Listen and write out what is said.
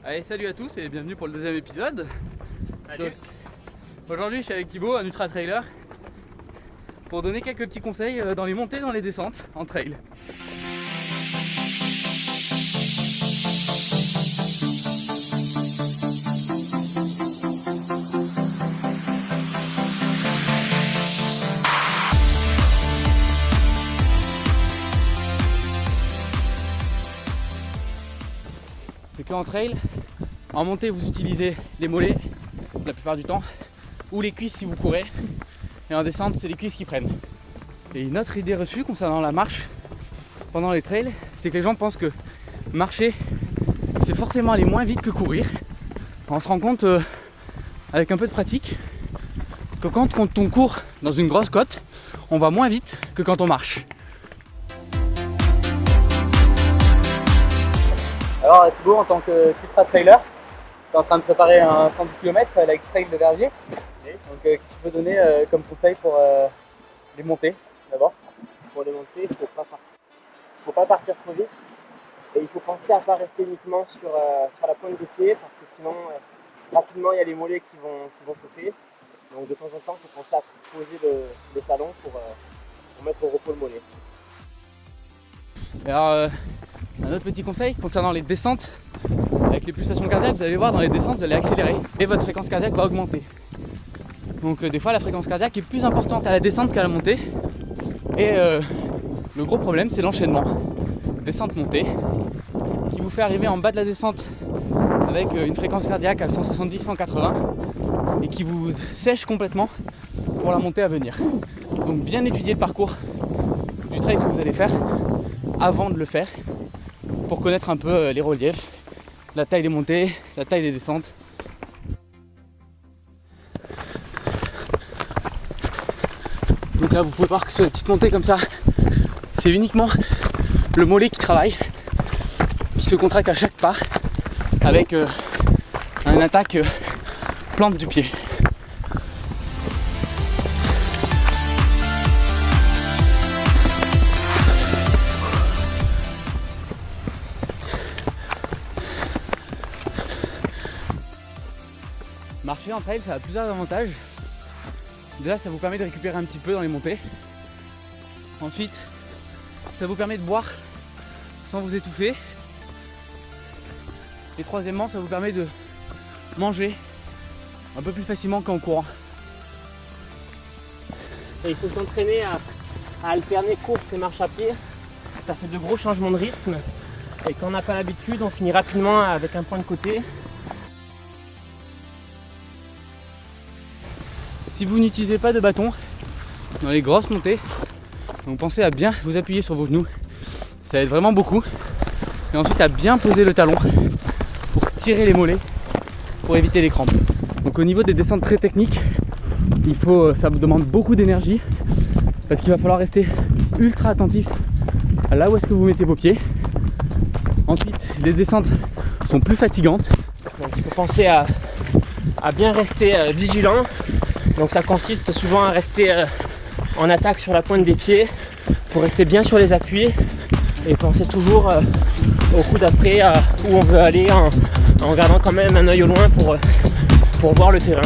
Allez, salut à tous et bienvenue pour le deuxième épisode. Aujourd'hui je suis avec Thibaut, un ultra trailer, pour donner quelques petits conseils dans les montées, dans les descentes en trail. C'est qu'en trail, en montée vous utilisez les mollets la plupart du temps, ou les cuisses si vous courez, et en descente c'est les cuisses qui prennent. Et une autre idée reçue concernant la marche pendant les trails, c'est que les gens pensent que marcher c'est forcément aller moins vite que courir. On se rend compte avec un peu de pratique que quand on court dans une grosse côte, on va moins vite que quand on marche. Alors Thibaut, en tant qu'ultra trailer, tu es en train de préparer un 110 km à l'X-Trail de Verviers. Oui. Donc qu'est-ce que tu peux donner comme conseil pour les montées d'abord? Pour les montées, il ne faut pas partir trop vite. Et il faut penser à ne pas rester uniquement sur la pointe des pieds parce que sinon rapidement il y a les mollets qui vont sauter. Donc de temps en temps il faut penser à poser le talon pour mettre au repos le mollet. Alors un autre petit conseil concernant les descentes, avec les pulsations cardiaques, vous allez voir dans les descentes vous allez accélérer et votre fréquence cardiaque va augmenter. Donc des fois la fréquence cardiaque est plus importante à la descente qu'à la montée. Et le gros problème c'est l'enchaînement descente-montée qui vous fait arriver en bas de la descente avec une fréquence cardiaque à 170-180 et qui vous sèche complètement pour la montée à venir. Donc bien étudier le parcours du trail que vous allez faire avant de le faire pour connaître un peu les reliefs, la taille des montées, la taille des descentes. Donc là vous pouvez voir que sur les petites montées comme ça, c'est uniquement le mollet qui travaille, qui se contracte à chaque pas avec une attaque plante du pied. Marcher en trail ça a plusieurs avantages. Déjà ça vous permet de récupérer un petit peu dans les montées. Ensuite ça vous permet de boire sans vous étouffer. Et troisièmement ça vous permet de manger un peu plus facilement qu'en courant. Et il faut s'entraîner à alterner course et marche à pied. Ça fait de gros changements de rythme. Et quand on n'a pas l'habitude on finit rapidement avec un point de côté. Si vous n'utilisez pas de bâton dans les grosses montées, donc pensez à bien vous appuyer sur vos genoux, ça aide vraiment beaucoup. Et ensuite à bien poser le talon pour tirer les mollets pour éviter les crampes. Donc au niveau des descentes très techniques, ça vous demande beaucoup d'énergie parce qu'il va falloir rester ultra attentif à là où est-ce que vous mettez vos pieds. Ensuite les descentes sont plus fatigantes. Donc il faut penser à bien rester vigilant. Donc ça consiste souvent à rester en attaque sur la pointe des pieds pour rester bien sur les appuis et penser toujours au coup d'après où on veut aller en gardant quand même un œil au loin pour voir le terrain.